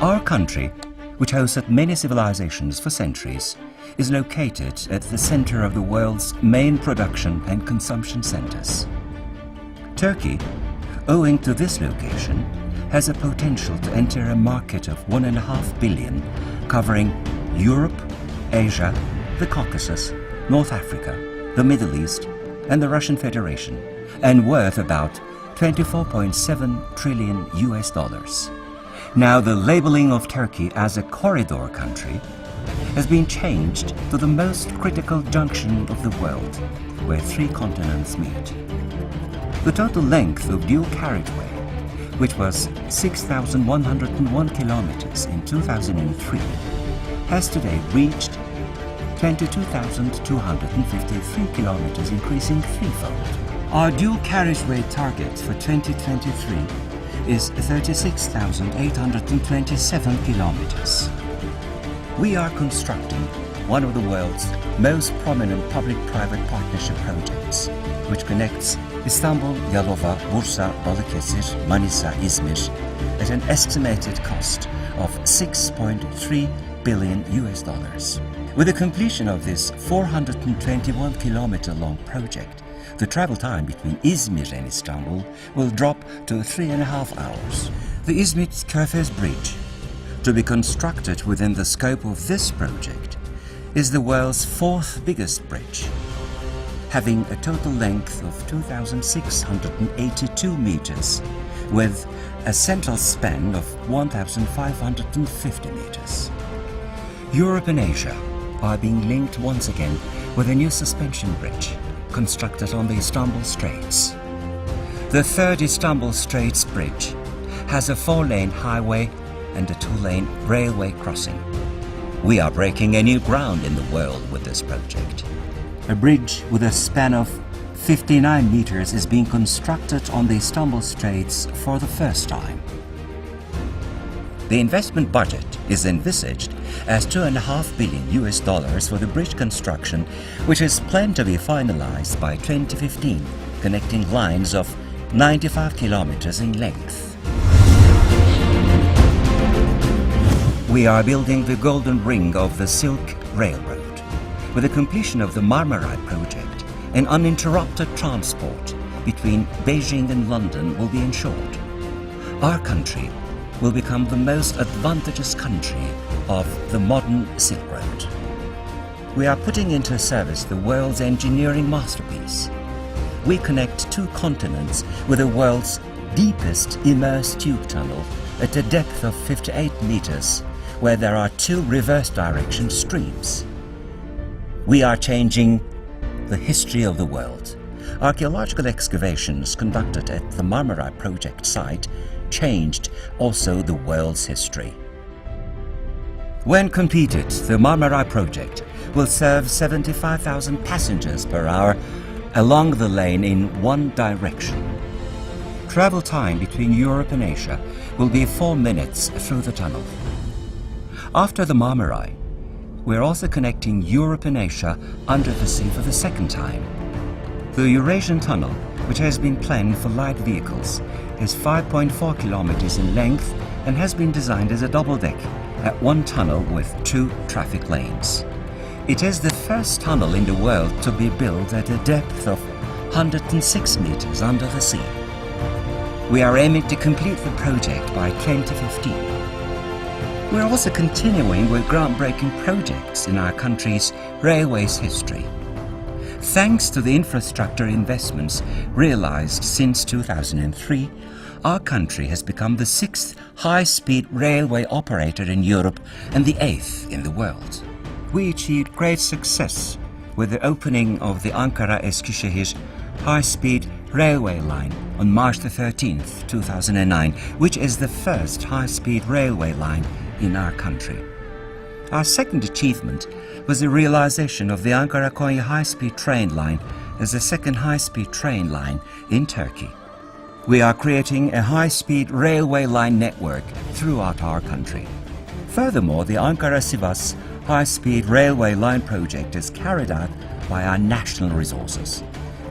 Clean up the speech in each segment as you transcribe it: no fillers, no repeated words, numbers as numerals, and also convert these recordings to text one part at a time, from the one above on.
Our country, which hosted many civilizations for centuries, is located at the center of the world's main production and consumption centers. Turkey, owing to this location, has a potential to enter a market of 1.5 billion, covering Europe, Asia, the Caucasus, North Africa, the Middle East, and the Russian Federation, and worth about 24.7 trillion US dollars. Now, the labeling of Turkey as a corridor country has been changed to the most critical junction of the world, where 3 continents meet. The total length of dual carriageway, which was 6,101 kilometers in 2003, has today reached 22,253 kilometers, increasing threefold. Our dual carriageway target for 2023 is 36,827 kilometers. We are constructing one of the world's most prominent public-private partnership projects, which connects Istanbul, Yalova, Bursa, Balıkesir, Manisa, Izmir at an estimated cost of 6.3 billion US dollars. With the completion of this 421-kilometer long project, the travel time between Izmir and Istanbul will drop to 3.5 hours. The İzmit-Körfez Bridge, to be constructed within the scope of this project, is the world's 4th biggest bridge, having a total length of 2,682 meters, with a central span of 1,550 meters. Europe and Asia are being linked once again with a new suspension bridge constructed on the Istanbul Straits. The 3rd Istanbul Straits Bridge has a 4-lane highway and a 2-lane railway crossing. We are breaking a new ground in the world with this project. A bridge with a span of 59 meters is being constructed on the Istanbul Straits for the first time. The investment budget is envisaged as 2.5 billion US dollars for the bridge construction, which is planned to be finalized by 2015, connecting lines of 95 kilometers in length. We are building the golden ring of the Silk Railroad. With the completion of the Marmaray project, an uninterrupted transport between Beijing and London will be ensured. Our country will become the most advantageous country of the modern Silk Road. We are putting into service the world's engineering masterpiece. We connect 2 continents with the world's deepest immersed tube tunnel at a depth of 58 meters, where there are 2 reverse direction streams. We are changing the history of the world. Archaeological excavations conducted at the Marmaray project site changed also the world's history. When completed, the Marmaray project will serve 75,000 passengers per hour along the lane in one direction. Travel time between Europe and Asia will be 4 minutes through the tunnel. After the Marmaray, we're also connecting Europe and Asia under the sea for the second time. The Eurasian Tunnel, which has been planned for light vehicles, is 5.4 kilometers in length and has been designed as a double-deck at one tunnel with 2 traffic lanes. It is the first tunnel in the world to be built at a depth of 106 meters under the sea. We are aiming to complete the project by 2015. We are also continuing with groundbreaking projects in our country's railways history. Thanks to the infrastructure investments realized since 2003, our country has become the 6th high-speed railway operator in Europe and the 8th in the world. We achieved great success with the opening of the Ankara-Eskişehir high-speed railway line on March 13, 2009, which is the first high-speed railway line in our country. Our second achievement was the realization of the Ankara-Konya high-speed train line as the second high-speed train line in Turkey. We are creating a high-speed railway line network throughout our country. Furthermore, the Ankara-Sivas high-speed railway line project is carried out by our national resources.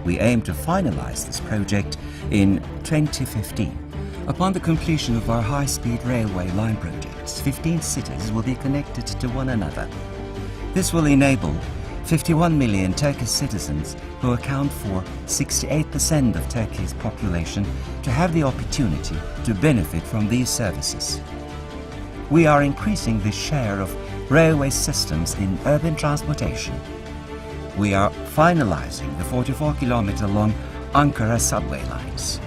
We aim to finalize this project in 2015. Upon the completion of our high-speed railway line projects, 15 cities will be connected to one another. This will enable 51 million Turkish citizens, who account for 68% of Turkey's population, to have the opportunity to benefit from these services. We are increasing the share of railway systems in urban transportation. We are finalizing the 44-kilometer-long Ankara subway lines.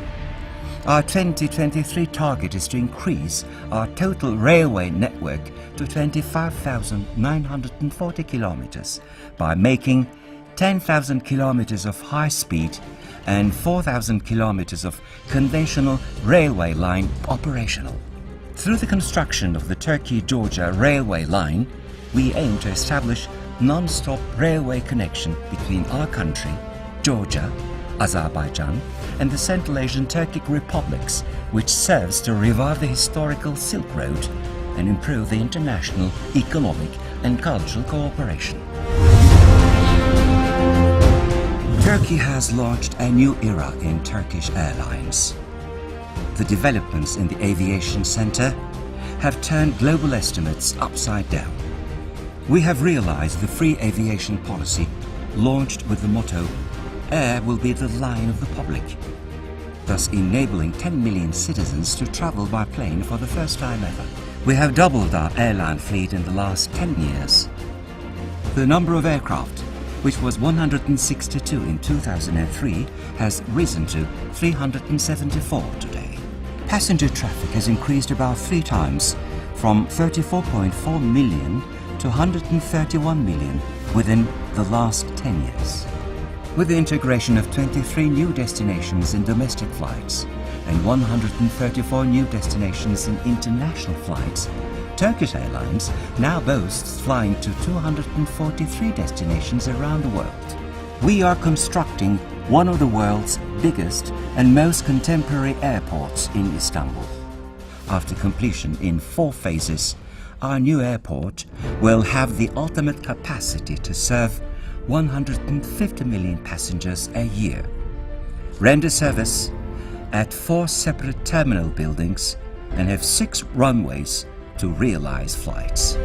Our 2023 target is to increase our total railway network to 25,940 kilometers by making 10,000 kilometers of high-speed and 4,000 kilometers of conventional railway line operational. Through the construction of the Turkey-Georgia railway line, we aim to establish non-stop railway connection between our country, Georgia, Azerbaijan, and the Central Asian Turkic republics, which serves to revive the historical Silk Road and improve the international economic and cultural cooperation. Turkey has launched a new era in Turkish Airlines. The developments in the aviation sector have turned global estimates upside down. We have realized the free aviation policy launched with the motto, "Air will be the line of the public," thus enabling 10 million citizens to travel by plane for the first time ever. We have doubled our airline fleet in the last 10 years. The number of aircraft, which was 162 in 2003, has risen to 374 today. Passenger traffic has increased about 3 times, from 34.4 million to 131 million within the last 10 years. With the integration of 23 new destinations in domestic flights and 134 new destinations in international flights, Turkish Airlines now boasts flying to 243 destinations around the world. We are constructing one of the world's biggest and most contemporary airports in Istanbul. After completion in 4 phases, our new airport will have the ultimate capacity to serve 150 million passengers a year, render service at 4 separate terminal buildings, and have 6 runways to realize flights.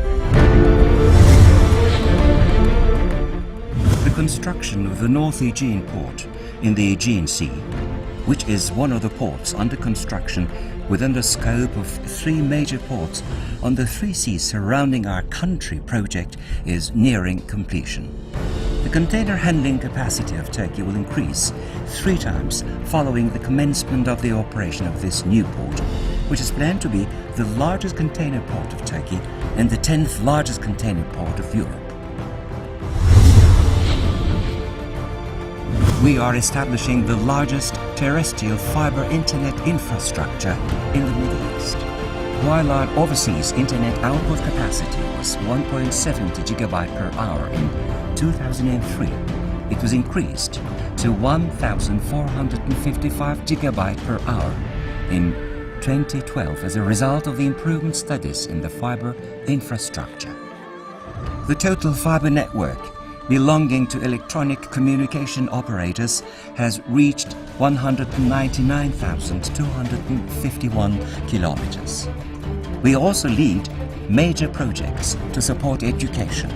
The construction of the North Aegean port in the Aegean Sea, which is one of the ports under construction within the scope of 3 major ports on the 3 seas surrounding our country project, is nearing completion. The container handling capacity of Turkey will increase 3 times following the commencement of the operation of this new port, which is planned to be the largest container port of Turkey and the 10th largest container port of Europe. We are establishing the largest terrestrial fiber internet infrastructure in the Middle East. While our overseas internet output capacity was 1.70 gigabyte per hour in 2003, it was increased to 1,455 gigabyte per hour in 2012 as a result of the improvement studies in the fiber infrastructure. The total fiber network belonging to electronic communication operators has reached 199,251 kilometers. We also lead major projects to support education.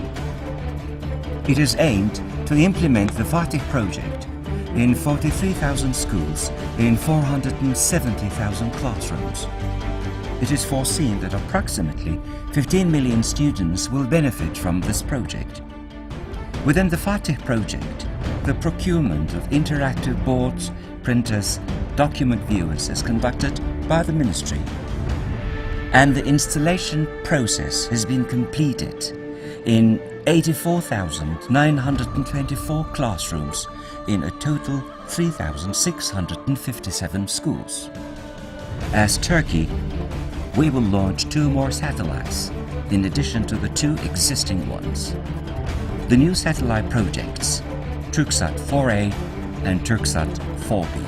It is aimed to implement the Fatih project in 43,000 schools in 470,000 classrooms. It is foreseen that approximately 15 million students will benefit from this project. Within the Fatih project, the procurement of interactive boards, printers, document viewers is conducted by the ministry, and the installation process has been completed in 84,924 classrooms in a total 3,657 schools. As Turkey, we will launch 2 more satellites in addition to the 2 existing ones. The new satellite projects, Turksat 4A and Turksat 4B.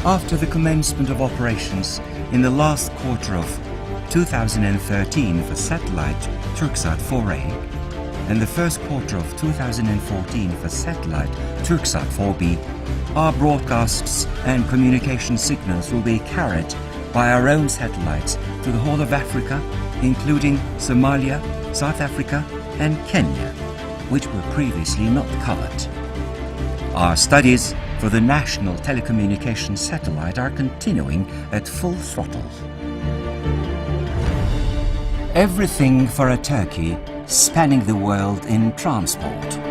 After the commencement of operations in the last quarter of 2013 for satellite Turksat 4A and the first quarter of 2014 for satellite Turksat 4B, our broadcasts and communication signals will be carried by our own satellites to the whole of Africa, including Somalia, South Africa and Kenya, which were previously not covered. Our studies for the national telecommunications satellite are continuing at full throttle. Everything for a Turkey spanning the world in transport.